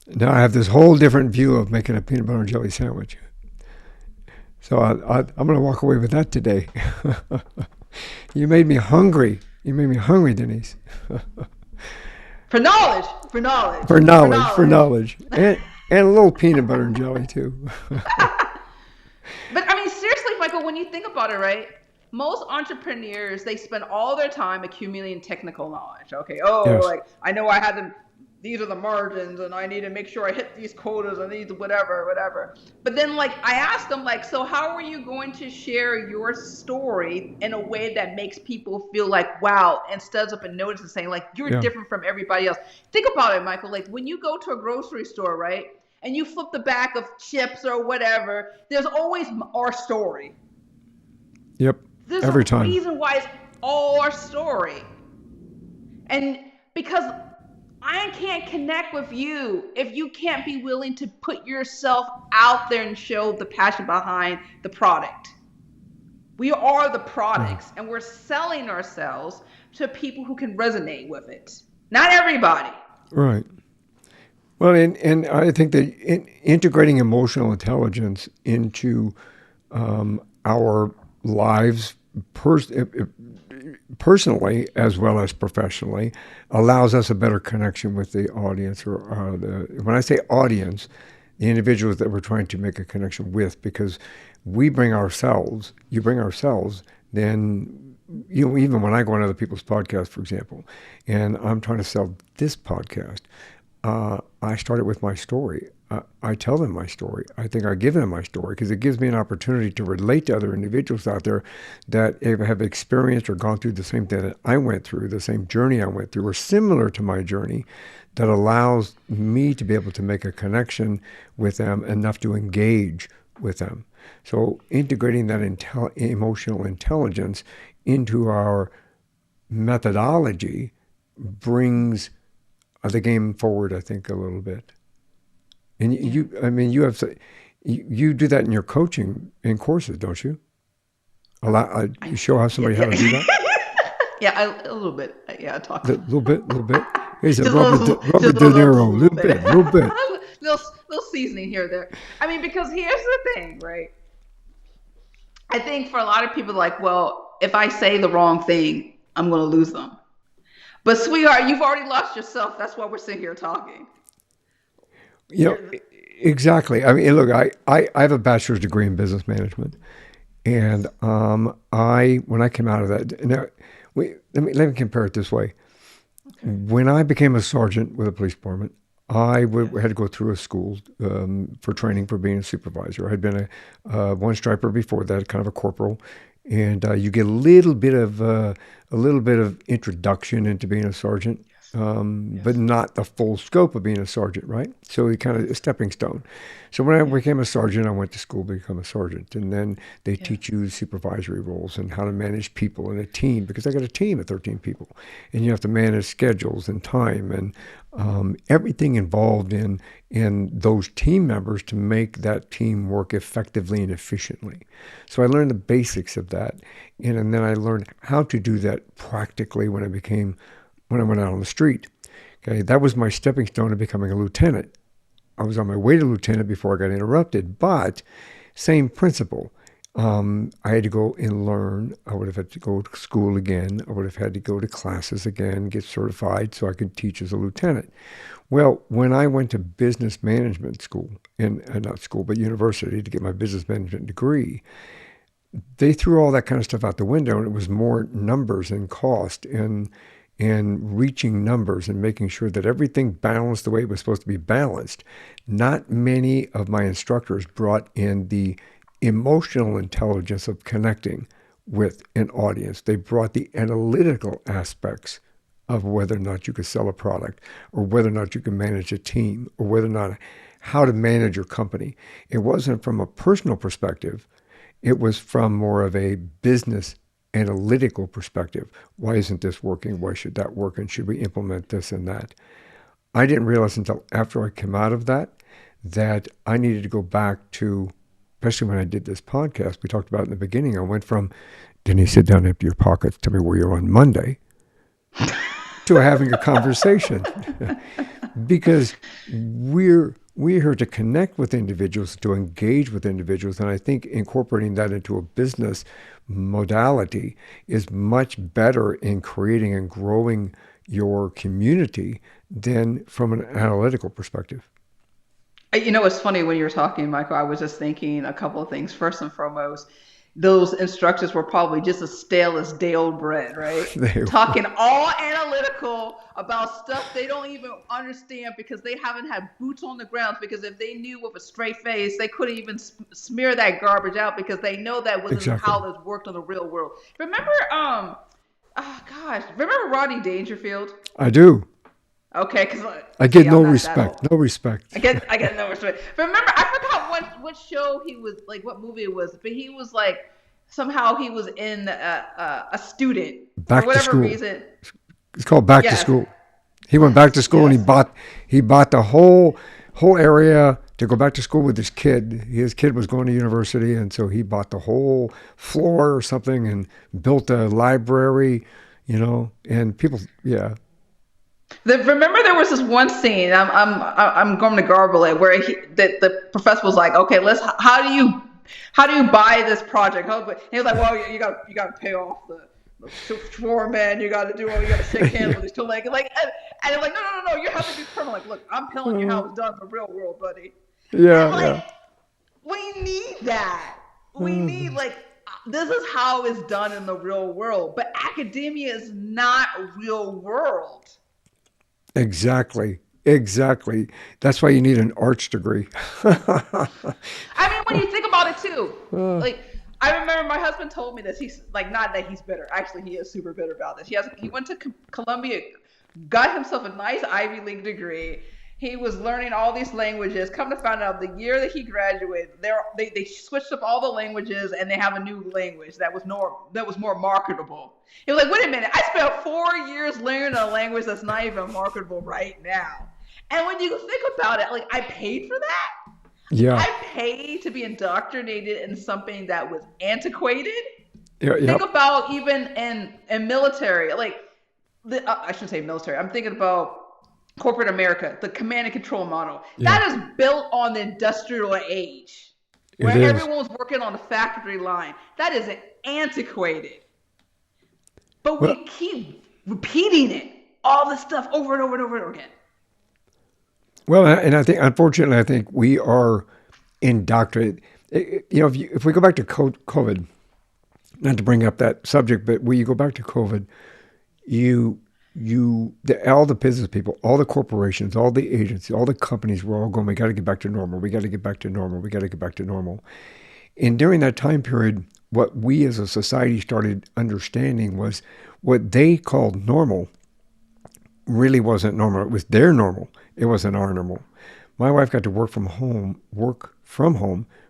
Now I have this whole different view of making a peanut butter and jelly sandwich. So I'm going to walk away with that today. You made me hungry. You made me hungry, Denise. For knowledge, for knowledge, For for knowledge, for knowledge. knowledge. And a little peanut butter and jelly, too. But I mean, seriously, Michael, when you think about it, right? Most entrepreneurs, they spend all their time accumulating technical knowledge. Okay, oh, Yes. like I know I had to, these are the margins, and I need to make sure I hit these quotas and these whatever, whatever. But then, like, I asked them, like, so how are you going to share your story in a way that makes people feel like, wow, and studs up and notice and saying, like, you're Yeah. different from everybody else. Think about it, Michael. Like, when you go to a grocery store, right? And you flip the back of chips or whatever, there's always our story. Yep. There's Every a time. reason why it's all our story. And because I can't connect with you if you can't be willing to put yourself out there and show the passion behind the product. We are the Yeah. products, and we're selling ourselves to people who can resonate with it. Not everybody. Right. Well, and I think that integrating emotional intelligence into our lives pers- personally as well as professionally allows us a better connection with the audience or when I say audience, the individuals that we're trying to make a connection with, because we bring ourselves, you bring ourselves, then even when I go on other people's podcasts, for example, and I'm trying to sell this podcast, I started with my story. I tell them my story. I think I give them my story because it gives me an opportunity to relate to other individuals out there that have experienced or gone through the same thing that I went through, the same journey I went through, or similar to my journey, that allows me to be able to make a connection with them enough to engage with them. So integrating that emotional intelligence into our methodology brings the game forward, I think, a little bit. And Yeah. I mean, you do that in your coaching in courses, don't you? You show how Yeah, somebody how yeah. to do that. Yeah, a little bit. Yeah, I talk. A little bit, little bit. He's a Just a little, Robert just De a Niro, little little bit. bit, little bit. little seasoning here or there. I mean, because here's the thing, right? I think for a lot of people, like, well, if I say the wrong thing, I'm going to lose them. But sweetheart, you've already lost yourself. That's why we're sitting here talking. You know, You're, exactly. I mean, look, I have a bachelor's degree in business management, and when I came out of that, now, let me compare it this way. okay. When I became a sergeant with a police department, had to go through a school for training for being a supervisor. I had been a one striper before that, kind of a corporal, and you get a little bit of introduction into being a sergeant, Yes. but Yes. not the full scope of being a sergeant, right? So it kind of a stepping stone. So when I Yeah. became a sergeant, I went to school to become a sergeant, and then they Yeah. teach you supervisory roles and how to manage people in a team, because I got a team of 13 people, and you have to manage schedules and time and everything involved in those team members to make that team work effectively and efficiently. So I learned the basics of that, and then I learned how to do that practically when I went out on the street. Okay, that was my stepping stone to becoming a lieutenant. I was on my way to lieutenant before I got interrupted, but same principle. I had to go and learn. I would have had to go to school again. I would have had to go to classes again, get certified so I could teach as a lieutenant. Well, when I went to business management school, not school, but university to get my business management degree, they threw all that kind of stuff out the window, and it was more numbers and cost and reaching numbers and making sure that everything balanced the way it was supposed to be balanced. Not many of my instructors brought in the emotional intelligence of connecting with an audience. They brought the analytical aspects of whether or not you could sell a product, or whether or not you can manage a team, or whether or not how to manage your company. It wasn't from a personal perspective. It was from more of a business analytical perspective. Why isn't this working? Why should that work? And should we implement this and that? I didn't realize until after I came out of that I needed to go back to, especially when I did this podcast, we talked about it in the beginning. I went from, Denise, sit down, empty your pockets, tell me where you're on Monday, to having a conversation. because we're here to connect with individuals, to engage with individuals, and I think incorporating that into a business modality is much better in creating and growing your community than from an analytical perspective. You know, it's funny when you were talking, Michael. I was just thinking a couple of things. First and foremost, those instructors were probably just as stale as day old bread, right? They Talking all analytical about stuff they don't even understand because they haven't had boots on the ground. Because if they knew with a straight face, they couldn't even smear that garbage out because they know that wasn't exactly. how this worked in the real world. Remember, oh gosh, remember Rodney Dangerfield? I do. Okay, because I get see, I'm no not that respect. old. No respect. I get no respect. Remember, I forgot what show he was like, what movie it was, but he was like somehow he was in a student for Back to whatever school. reason. It's called Back to Yes, School. He went back to yes, school and yes. he bought the whole area to go back to school with his kid. His kid was going to university, and so he bought the whole floor or something and built a library, and people, yeah, Remember there was this one scene. I'm going to garble it where the professor was like, okay, let's how do you buy this project? He was like, well, you got to pay off the foreman. You got to do all. You got to shake hands with these two legs. And they're like, no. You have to be permanent. Like, look, I'm telling you how it's done in the real world, buddy. And yeah, like, yeah. we need that. We need like this is how it's done in the real world. But academia is not real world. Exactly, exactly. That's why you need an arts degree. I mean, when you think about it too, like I remember my husband told me this. He's like, not that he's bitter. Actually, he is super bitter about this. He went to Columbia, got himself a nice Ivy League degree. He was learning all these languages. Come to find out, the year that he graduated, they switched up all the languages and they have a new language that was more marketable. He was like, wait a minute, I spent 4 years learning a language that's not even marketable right now. And when you think about it, like I paid for that. Yeah, I paid to be indoctrinated in something that was antiquated. yeah, Think yep, about even in military, like I shouldn't say military. I'm thinking about corporate America, the command and control model. yeah. That is built on the industrial age, It where is. everyone was working on the factory line. That is antiquated, but Well, we keep repeating it, all this stuff over and over and over and over again. and I think, unfortunately, I think we are indoctrinated. If we go back to COVID, not to bring up that subject, but when you go back to COVID, you all the business people, all the corporations, all the agencies, all the companies were all going, we got to get back to normal. We got to get back to normal. We got to get back to normal. And during that time period, what we as a society started understanding was what they called normal really wasn't normal. It was their normal. It wasn't our normal. My wife got to work from home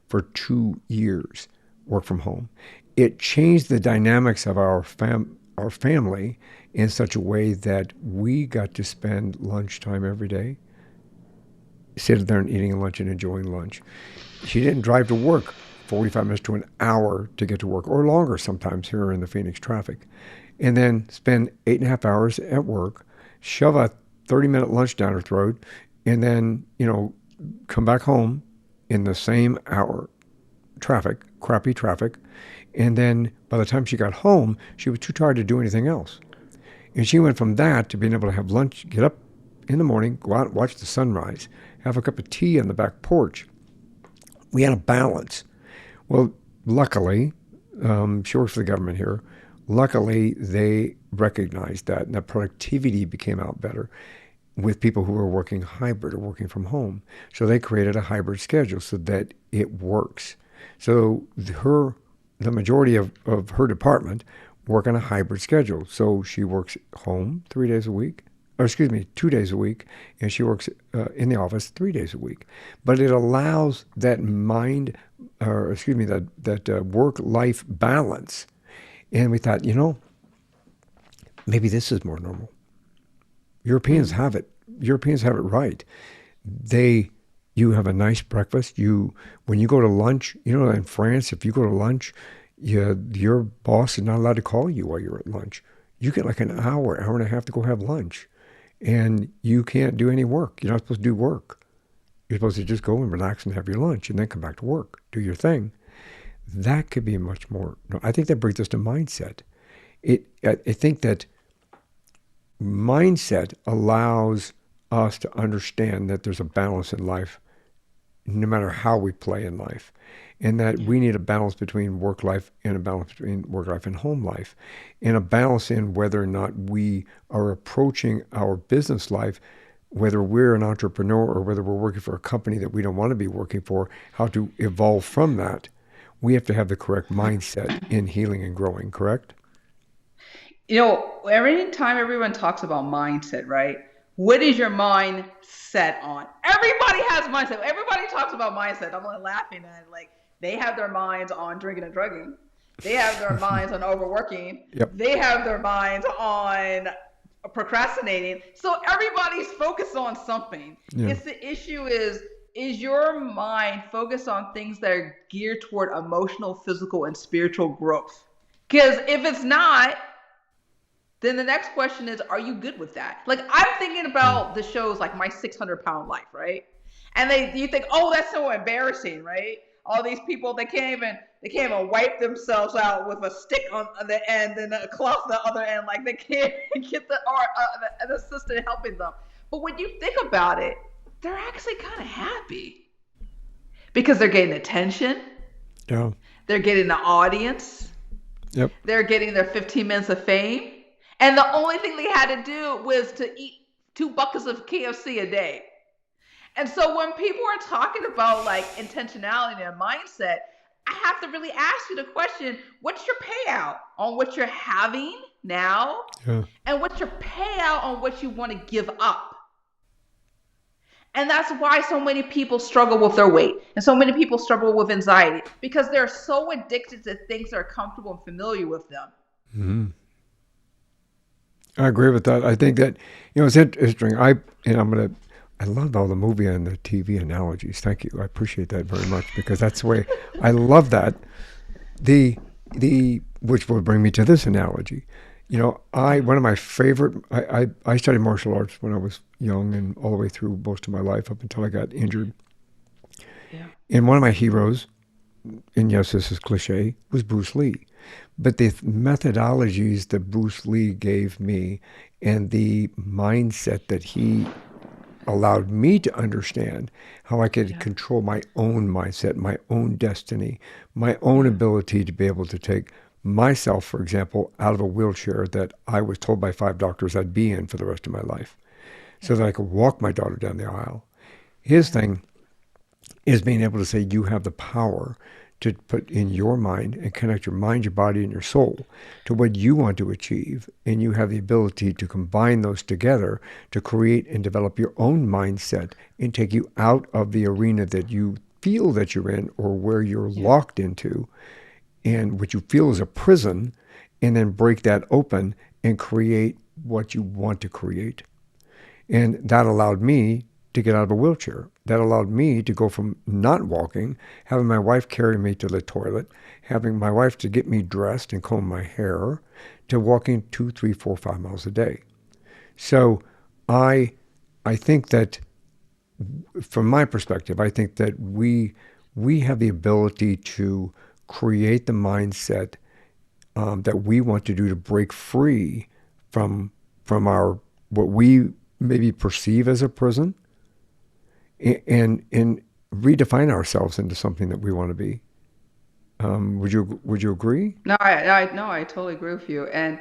for 2 years, work from home. It changed the dynamics of our family in such a way that we got to spend lunchtime every day, sitting there and eating lunch and enjoying lunch. She didn't drive to work 45 minutes to an hour to get to work, or longer sometimes here in the Phoenix traffic, and then spend 8.5 hours at work, shove a 30-minute lunch down her throat, and then, come back home in the same hour, crappy traffic. And then by the time she got home, she was too tired to do anything else. And she went from that to being able to have lunch, get up in the morning, go out and watch the sunrise, have a cup of tea on the back porch. We had a balance. Well, luckily, she works for the government here. Luckily, they recognized that, and that productivity became out better with people who were working hybrid or working from home. So they created a hybrid schedule so that it works. So the majority of her department work on a hybrid schedule. So she works home 3 days a week, or excuse me, 2 days a week, and she works in the office 3 days a week. But it allows that that work-life balance. And we thought, maybe this is more normal. Europeans Mm. have it. Europeans have it right. You have a nice breakfast. When you go to lunch, in France, if you go to lunch, your boss is not allowed to call you while you're at lunch. You get like an hour and a half to go have lunch. and you can't do any work. You're not supposed to do work. You're supposed to just go and relax and have your lunch and then come back to work, do your thing. That could be much more. No, I think that brings us to mindset. I think that mindset allows us to understand that there's a balance in life, no matter how we play in life, and that we need a balance between work life and a balance between work life and home life, and a balance in whether or not we are approaching our business life, whether we're an entrepreneur or whether we're working for a company that we don't want to be working for, how to evolve from that. We have to have the correct mindset in healing and growing, correct? Every time everyone talks about mindset, right? What is your mind set on? Everybody has mindset. Everybody talks about mindset. I'm like laughing at it. Like they have their minds on drinking and drugging. They have their minds on overworking. Yep. They have their minds on procrastinating. So everybody's focused on something. Yeah. It's the issue is your mind focused on things that are geared toward emotional, physical, and spiritual growth? Because if it's not, then the next question is, are you good with that? Like I'm thinking Yeah. about the shows like My 600-Pound Life, right? And you think, oh, that's so embarrassing, right? All these people, they can't even wipe themselves out with a stick on the end and a cloth on the other end. Like they can't get an assistant helping them. But when you think about it, they're actually kind of happy because they're getting attention, Yeah. they're getting the audience, Yep. they're getting their 15 minutes of fame. And the only thing they had to do was to eat 2 buckets of KFC a day. And so when people are talking about like intentionality and mindset, I have to really ask you the question, what's your payout on what you're having now? Yeah. And what's your payout on what you want to give up? And that's why so many people struggle with their weight and so many people struggle with anxiety because they're so addicted to things that are comfortable and familiar with them. Mm-hmm. I agree with that. I think that it's interesting. I love all the movie and the TV analogies. Thank you. I appreciate that very much because that's the way I love that. The which will bring me to this analogy. I one of my favorite. I studied martial arts when I was young and all the way through most of my life up until I got injured. Yeah. And one of my heroes, and yes, this is cliche, was Bruce Lee. But the methodologies that Bruce Lee gave me and the mindset that he allowed me to understand how I could control my own mindset, my own destiny, my own ability to be able to take myself, for example, out of a wheelchair that I was told by 5 doctors I'd be in for the rest of my life so that I could walk my daughter down the aisle. His thing is being able to say you have the power to put in your mind and connect your mind, your body, and your soul to what you want to achieve. And you have the ability to combine those together to create and develop your own mindset and take you out of the arena that you feel that you're in or where you're locked into and what you feel is a prison, and then break that open and create what you want to create. And that allowed me to get out of a wheelchair. That allowed me to go from not walking, having my wife carry me to the toilet, having my wife to get me dressed and comb my hair, to walking 2, 3, 4, 5 miles a day. So I think that from my perspective, I think that we have the ability to create the mindset that we want to do to break free from our what we maybe perceive as a prison, and redefine ourselves into something that we want to be. Would you agree? No, I totally agree with you. And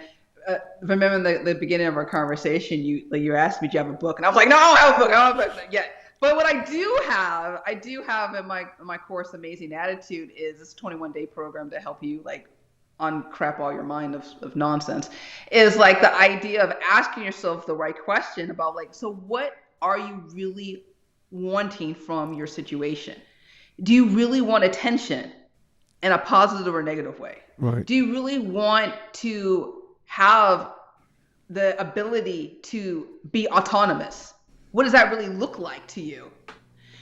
remember the beginning of our conversation, you asked me, do you have a book? And I was like, no, I don't have a book. I don't have a book yet. But what I do have in my course, Amazing Attitude, is this 21-day program to help you like uncrap all your mind of nonsense. Is like the idea of asking yourself the right question about like, so what are you really wanting from your situation? Do you really want attention in a positive or negative way? Right. Do you really want to have the ability to be autonomous? What does that really look like to you?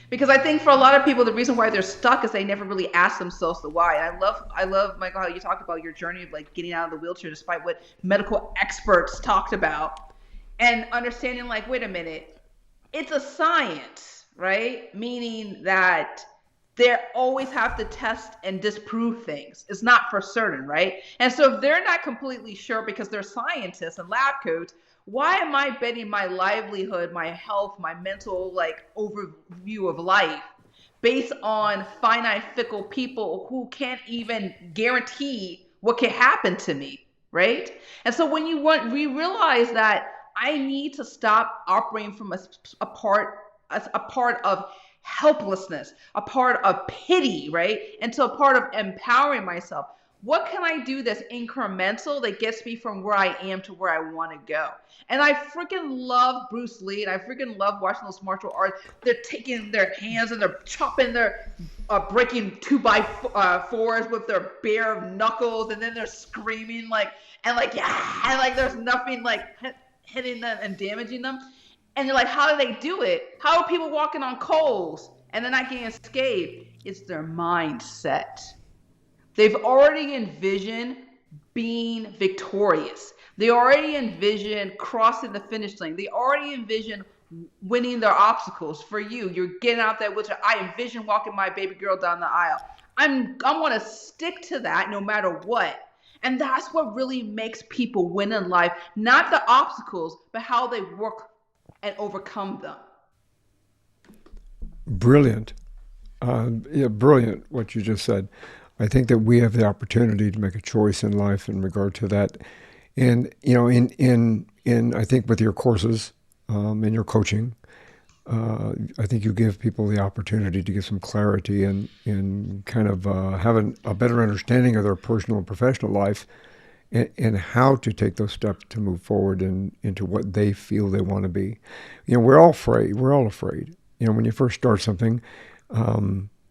Because I think for a lot of people, the reason why they're stuck is they never really ask themselves the why. And I love, Michael, how you talked about your journey of like getting out of the wheelchair, despite what medical experts talked about. and understanding like, wait a minute, it's a science, right? Meaning that they always have to test and disprove things. It's not for certain, right? And so if they're not completely sure because they're scientists and lab coats, why am I betting my livelihood, my health, my mental like overview of life based on finite fickle people who can't even guarantee what can happen to me, right? And so when we realize that I need to stop operating from a part of helplessness, a part of pity, right? Into a part of empowering myself. What can I do that's incremental that gets me from where I am to where I want to go? And I freaking love Bruce Lee, and I freaking love watching those martial arts. They're taking their hands and they're chopping their, breaking 2x4s with their bare knuckles, and then they're screaming like, and like, yeah, and like there's nothing like hitting them and damaging them. And you're like, how do they do it? How are people walking on coals and they're not getting scathed? It's their mindset. They've already envisioned being victorious. They already envision crossing the finish line. They already envision winning their obstacles. For you, you're getting out there with I envision walking my baby girl down the aisle. I'm going to stick to that no matter what. And that's what really makes people win in life, not the obstacles, but how they work and overcome them. Brilliant. Yeah, brilliant what you just said. I think that we have the opportunity to make a choice in life in regard to that. And, in I think with your courses and your coaching, I think you give people the opportunity to get some clarity and kind of have a better understanding of their personal and professional life and how to take those steps to move forward into what they feel they want to be. We're all afraid. We're all afraid. When you first start something,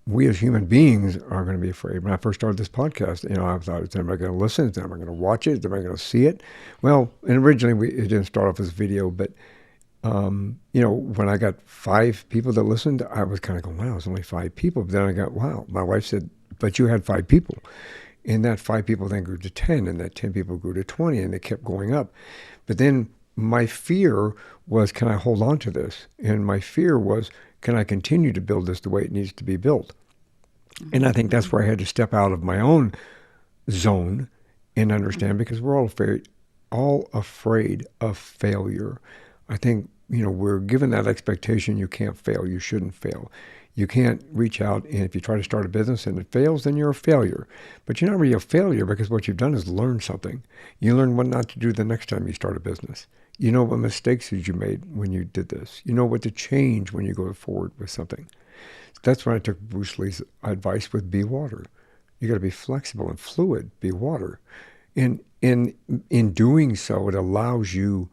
we as human beings are going to be afraid. When I first started this podcast, I thought, is anybody going to listen? Is anybody going to watch it? Is anybody going to see it? Well, and originally it didn't start off as video, but when I got 5 people that listened, I was kind of going, wow, it's only 5 people. But then I got, wow. My wife said, but you had 5 people. And that 5 people then grew to 10, and that 10 people grew to 20, and they kept going up. But then my fear was, can I hold on to this? And my fear was, can I continue to build this the way it needs to be built? And I think that's where I had to step out of my own zone and understand, because we're all afraid of failure. I think, we're given that expectation, you can't fail, you shouldn't fail. You can't reach out, and if you try to start a business and it fails, then you're a failure. But you're not really a failure, because what you've done is learn something. You learn what not to do the next time you start a business. You know what mistakes that you made when you did this. You know what to change when you go forward with something. That's when I took Bruce Lee's advice with be water. You got to be flexible and fluid, be water. And in doing so, it allows you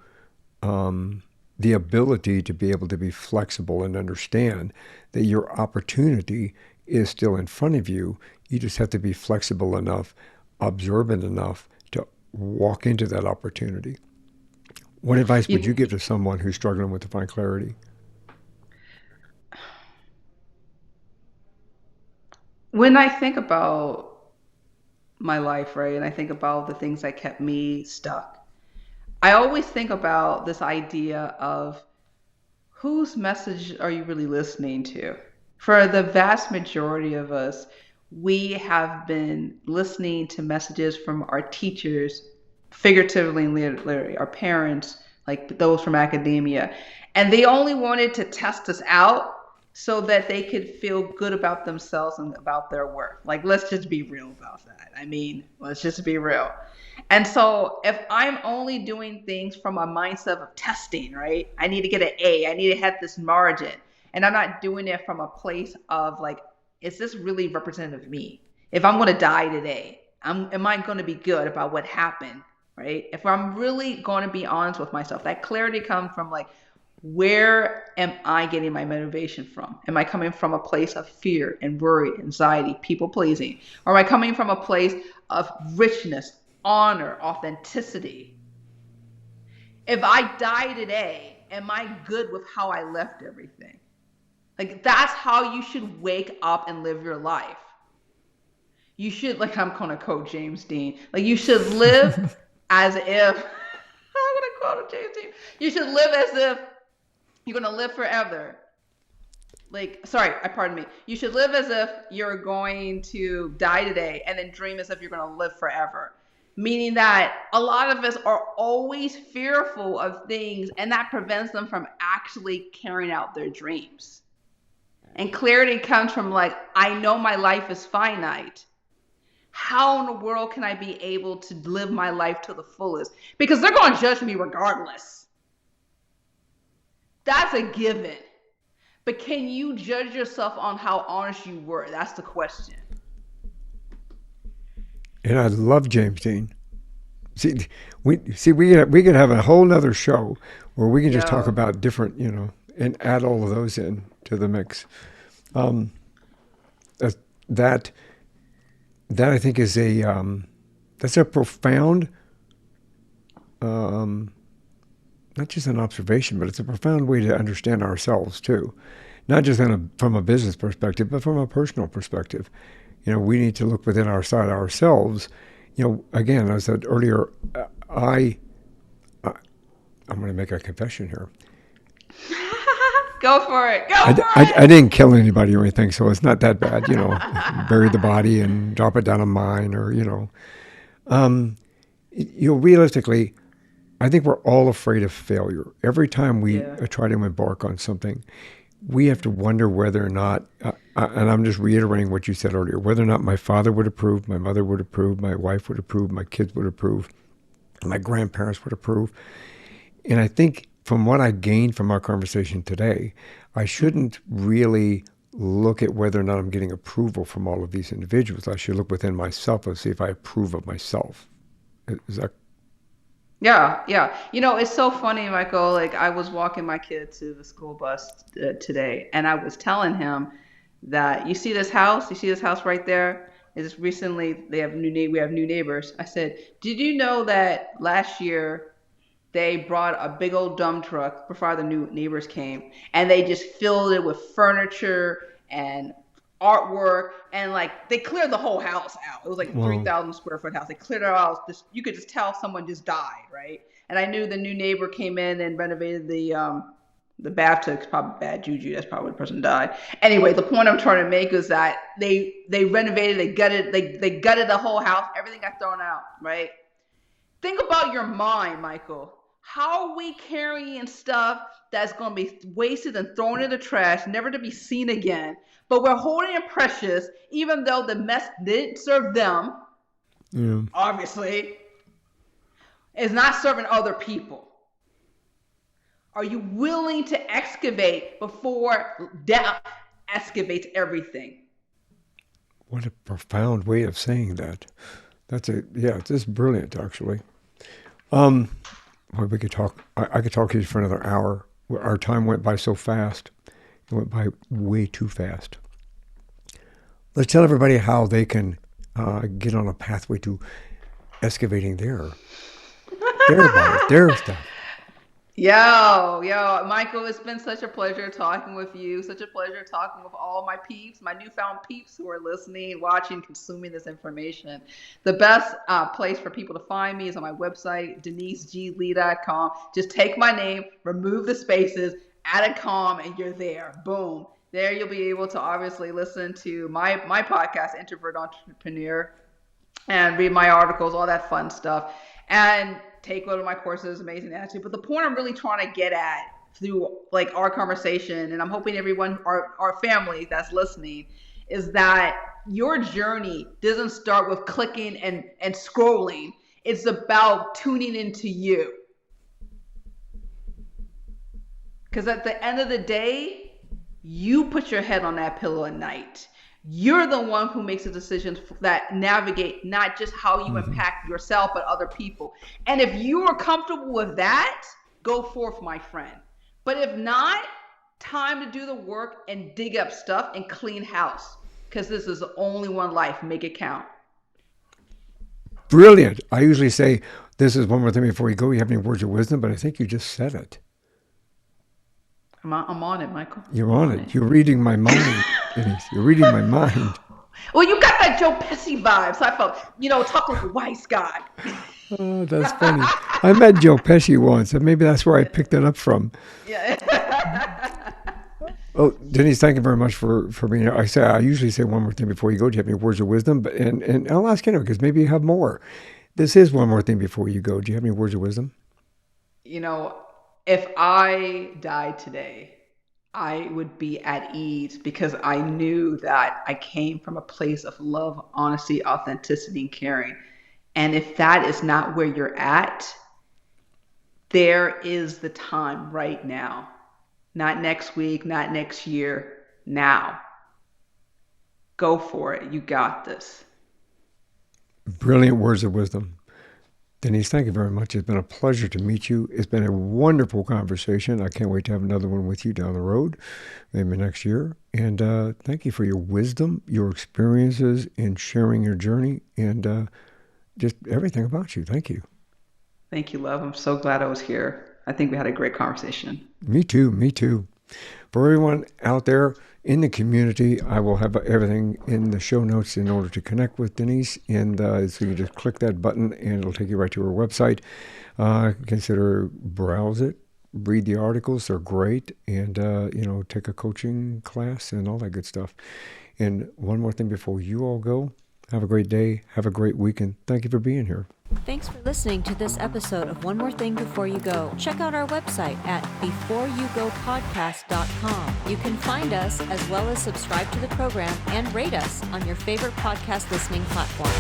the ability to be able to be flexible and understand that your opportunity is still in front of you. You just have to be flexible enough, observant enough to walk into that opportunity. What advice would you give to someone who's struggling with divine clarity? When I think about my life, right, and I think about the things that kept me stuck, I always think about this idea of whose message are you really listening to? For the vast majority of us, we have been listening to messages from our teachers, figuratively and literally, our parents, like those from academia. And they only wanted to test us out so that they could feel good about themselves and about their worth. Like, let's just be real about that. I mean, let's just be real. And so if I'm only doing things from a mindset of testing, right? I need to get an A, I need to have this margin. And I'm not doing it from a place of like, is this really representative of me? If I'm going to die today, am I going to be good about what happened, right? If I'm really going to be honest with myself, that clarity comes from like, where am I getting my motivation from? Am I coming from a place of fear and worry, anxiety, people pleasing? Or am I coming from a place of richness, honor, authenticity? If I die today, am I good with how I left everything? Like, that's how you should wake up and live your life. You should, like, I'm going to quote James Dean, like, you should live as if, I'm going to called him James Dean. You should live as if you're gonna live forever. Pardon me. You should live as if you're going to die today, and then dream as if you're gonna live forever. Meaning that a lot of us are always fearful of things, and that prevents them from actually carrying out their dreams. And clarity comes from like, I know my life is finite. How in the world can I be able to live my life to the fullest? Because they're going to judge me regardless. That's a given. But can you judge yourself on how honest you were? That's the question. And I love James Dean. We could have a whole nother show where we can just talk about different, and add all of those in to the mix. That I think is that's a profound, not just an observation, but it's a profound way to understand ourselves too, not just from a business perspective, but from a personal perspective. We need to look within ourselves. Again, as I said earlier, I'm going to make a confession here. Go for it. I didn't kill anybody or anything, so it's not that bad. Bury the body and drop it down a mine, or realistically, I think we're all afraid of failure. Every time we try to embark on something, we have to wonder whether or not, and I'm just reiterating what you said earlier, whether or not my father would approve, my mother would approve, my wife would approve, my kids would approve, my grandparents would approve. And I think from what I gained from our conversation today, I shouldn't really look at whether or not I'm getting approval from all of these individuals. I should look within myself and see if I approve of myself. Is that? Yeah. It's so funny, Michael. Like, I was walking my kid to the school bus today, and I was telling him that, you see this house right there? It's recently, we have new neighbors. I said, did you know that last year they brought a big old dump truck before the new neighbors came, and they just filled it with furniture and artwork, and like they cleared the whole house out. It was like a 3,000 square foot house. They cleared it out. You could just tell someone just died, right? And I knew the new neighbor came in and renovated the bathtub. It's probably bad juju. That's probably the person died. Anyway, the point I'm trying to make is that they renovated, they gutted the whole house. Everything got thrown out, right? Think about your mind, Michael. How are we carrying stuff that's going to be wasted and thrown in the trash, never to be seen again? But we're holding it precious, even though the mess didn't serve them. Yeah. Obviously, it's not serving other people. Are you willing to excavate before death excavates everything? What a profound way of saying that. It's just brilliant, actually. We could talk. I could talk to you for another hour. Our time went by so fast. It went by way too fast. Let's tell everybody how they can get on a pathway to excavating their stuff. Yo, Michael, it's been such a pleasure talking with you. Such a pleasure talking with all my peeps, my newfound peeps who are listening, watching, consuming this information. The best place for people to find me is on my website, deniseglee.com. Just take my name, remove the spaces, add a com, and you're there. Boom. There you'll be able to obviously listen to my podcast, Introvert Entrepreneur, and read my articles, all that fun stuff. And take one of my courses, Amazing Attitude. But the point I'm really trying to get at through like our conversation, and I'm hoping everyone, our family that's listening, is that your journey doesn't start with clicking and scrolling. It's about tuning into you. Because at the end of the day, you put your head on that pillow at night. You're the one who makes the decisions that navigate not just how you impact yourself, but other people. And if you are comfortable with that, go forth, my friend. But if not, time to do the work and dig up stuff and clean house. Because this is the only one life. Make it count. Brilliant. I usually say, this is one more thing before you go. You have any words of wisdom? But I think you just said it. I'm on it, Michael. You're on it. You're reading my mind, Denise. You're reading my mind. Well, you got that Joe Pesci vibe, so I felt, talk like a wise guy. Oh, that's funny. I met Joe Pesci once, and maybe that's where I Yeah. picked it up from. Yeah. Oh, Denise, thank you very much for being here. I usually say one more thing before you go. Do you have any words of wisdom? But and I'll ask you because maybe you have more. This is one more thing before you go. Do you have any words of wisdom? You know, if I died today, I would be at ease because I knew that I came from a place of love, honesty, authenticity, and caring. And if that is not where you're at, there is the time right now. Not next week, not next year, now. Go for it. You got this. Brilliant words of wisdom. Denise, thank you very much. It's been a pleasure to meet you. It's been a wonderful conversation. I can't wait to have another one with you down the road, maybe next year. And thank you for your wisdom, your experiences in sharing your journey, and just everything about you. Thank you. Thank you, love. I'm so glad I was here. I think we had a great conversation. Me too. Me too. For everyone out there in the community, I will have everything in the show notes in order to connect with Denise. And so you just click that button and it'll take you right to her website. Consider browse it, read the articles. They're great. And, take a coaching class and all that good stuff. And one more thing before you all go, have a great day. Have a great weekend. Thank you for being here. Thanks for listening to this episode of One More Thing Before You Go. Check out our website at beforeyougopodcast.com. You can find us as well as subscribe to the program and rate us on your favorite podcast listening platform.